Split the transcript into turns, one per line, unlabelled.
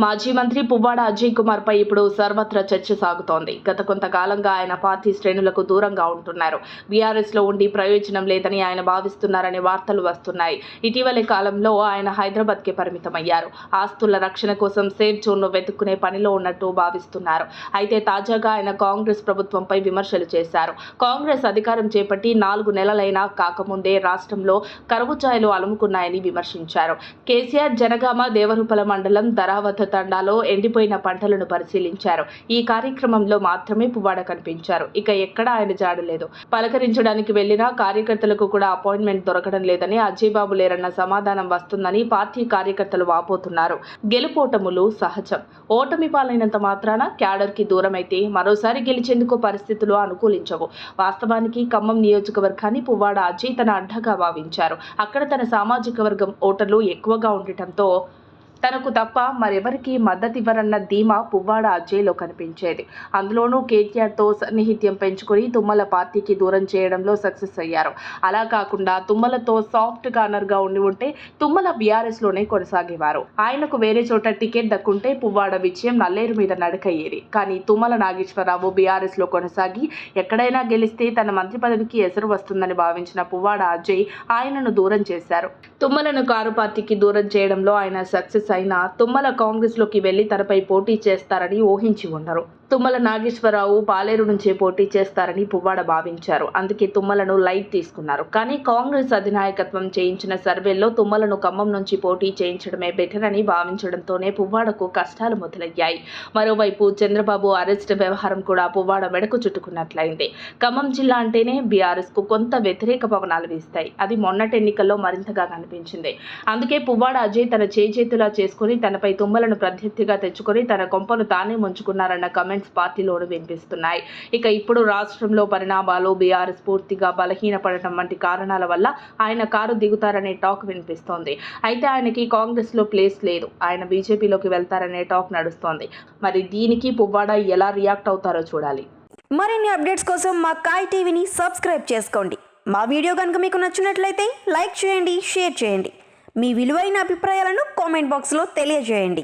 మాజీ మంత్రి పువ్వాడ అజయ్ కుమార్ పై ఇప్పుడు సర్వత్రా చర్చ సాగుతోంది. గత కొంతకాలంగా ఆయన పార్టీ శ్రేణులకు దూరంగా ఉంటున్నారు. బీఆర్ఎస్ లో ఉండి ప్రయోజనం లేదని ఆయన భావిస్తున్నారనే వార్తలు వస్తున్నాయి. ఇటీవలి కాలంలో ఆయన హైదరాబాద్ కి పరిమితమయ్యారు. ఆస్తుల రక్షణ కోసం సేఫ్ జోన్ ను వెతుక్కునే పనిలో ఉన్నట్టు భావిస్తున్నారు. అయితే తాజాగా ఆయన కాంగ్రెస్ ప్రభుత్వంపై విమర్శలు చేశారు. కాంగ్రెస్ అధికారం చేపట్టి 4 నెలలైనా కాకముందే రాష్ట్రంలో కరువు ఛాయలు అలుముకున్నాయని విమర్శించారు. కేసీఆర్ జనగామ దేవరూపల మండలం ధరావత తండాలో ఎండిపోయిన పంటలను పరిశీలించారు. ఈ కార్యక్రమంలో మాత్రమే పువ్వాడ కనిపించారు. ఇక ఎక్కడా ఆయన జాడలేదు. పలకరించడానికి వెళ్లిన కార్యకర్తలకు కూడా అపాయింట్మెంట్ దొరకడం లేదని, అజయ్ బాబు లేరన్న సమాధానం వస్తుందని పార్టీ కార్యకర్తలు వాపోతున్నారు. గెలుపోటములు సహజం. ఓటమి పాలైనంత మాత్రాన క్యాడర్ కి దూరమైతే మరోసారి గెలిచేందుకు పరిస్థితులు అనుకూలించవు. వాస్తవానికి ఖమ్మం నియోజకవర్గాన్ని పువ్వాడ అజయ్ తన అడ్డగా భావించారు. అక్కడ తన సామాజిక వర్గం ఓటర్లు ఎక్కువగా ఉండటంతో తనకు తప్ప మరెవరికి మద్దతివ్వరన్న ధీమా పువ్వాడ అజయ్లో కనిపించేది. అందులోనూ కేటీఆర్తో సన్నిహిత్యం పెంచుకుని తుమ్మల పార్టీకి దూరం చేయడంలో సక్సెస్ అయ్యారు. అలా కాకుండా తుమ్మలతో సాఫ్ట్ కార్నర్గా ఉంటే తుమ్మల బీఆర్ఎస్లోనే కొనసాగేవారు. ఆయనకు వేరే చోట టికెట్ దక్కుంటే పువ్వాడ విజయం నల్లేరు మీద నడకయ్యేది. కానీ తుమ్మల నాగేశ్వరరావు బీఆర్ఎస్లో కొనసాగి ఎక్కడైనా గెలిస్తే తన మంత్రి పదవికి ఎసరు వస్తుందని భావించిన పువ్వాడ అజయ్ ఆయనను దూరం చేశారు. తుమ్మలను కారు పార్టీకి దూరం చేయడంలో ఆయన సక్సెస్ అయినా తుమ్మల కాంగ్రెస్ లోకి వెళ్లి తనపై పోటీ చేస్తారని ఊహించి ఉండరు. తుమ్మల నాగేశ్వరరావు పాలేరు నుంచే పోటీ చేస్తారని పువ్వాడ భావించారు. అందుకే తుమ్మలను లైట్ తీసుకున్నారు. కానీ కాంగ్రెస్ అధినాయకత్వం చేయించిన సర్వేల్లో తుమ్మలను ఖమ్మం నుంచి పోటీ చేయించడమే బెటర్ అని భావించడంతోనే పువ్వాడకు కష్టాలు మొదలయ్యాయి. మరోవైపు చంద్రబాబు అరెస్ట్ వ్యవహారం కూడా పువ్వాడ మెడకు చుట్టుకున్నట్లయింది. ఖమ్మం జిల్లా అంటేనే బీఆర్ఎస్ కు కొంత వ్యతిరేక పవనాలు వీస్తాయి. అది మొన్నటి ఎన్నికల్లో మరింతగా కనిపించింది. అందుకే పువ్వాడ అజయ్ తన చేతులా చేసుకుని తనపై తుమ్మలను ప్రత్యర్థిగా తెచ్చుకొని తన కొంపను తానే ముంచుకున్నారన్న కమెంట్స్ పార్టీలోనూ వినిపిస్తున్నాయి. ఇక ఇప్పుడు రాష్ట్రంలో పరిణామాలు బీఆర్ఎస్ పూర్తిగా బలహీనపడటం వంటి కారణాల వల్ల ఆయన కారు దిగుతారనే టాక్ వినిపిస్తోంది. అయితే ఆయనకి కాంగ్రెస్ లో ప్లేస్ లేదు. ఆయన బీజేపీలోకి వెళ్తారనే టాక్ నడుస్తోంది. మరి దీనికి పువ్వాడ ఎలా రియాక్ట్ అవుతారో చూడాలి.
మరిన్ని అప్డేట్స్ కోసం మా కాయ్ టీవీని సబ్స్క్రైబ్ చేసుకోండి. మా వీడియో కనుక మీకు నచ్చినట్లయితే లైక్ చేయండి, షేర్ చేయండి. మీ విలువైన అభిప్రాయాలను కామెంట్ బాక్స్లో తెలియజేయండి.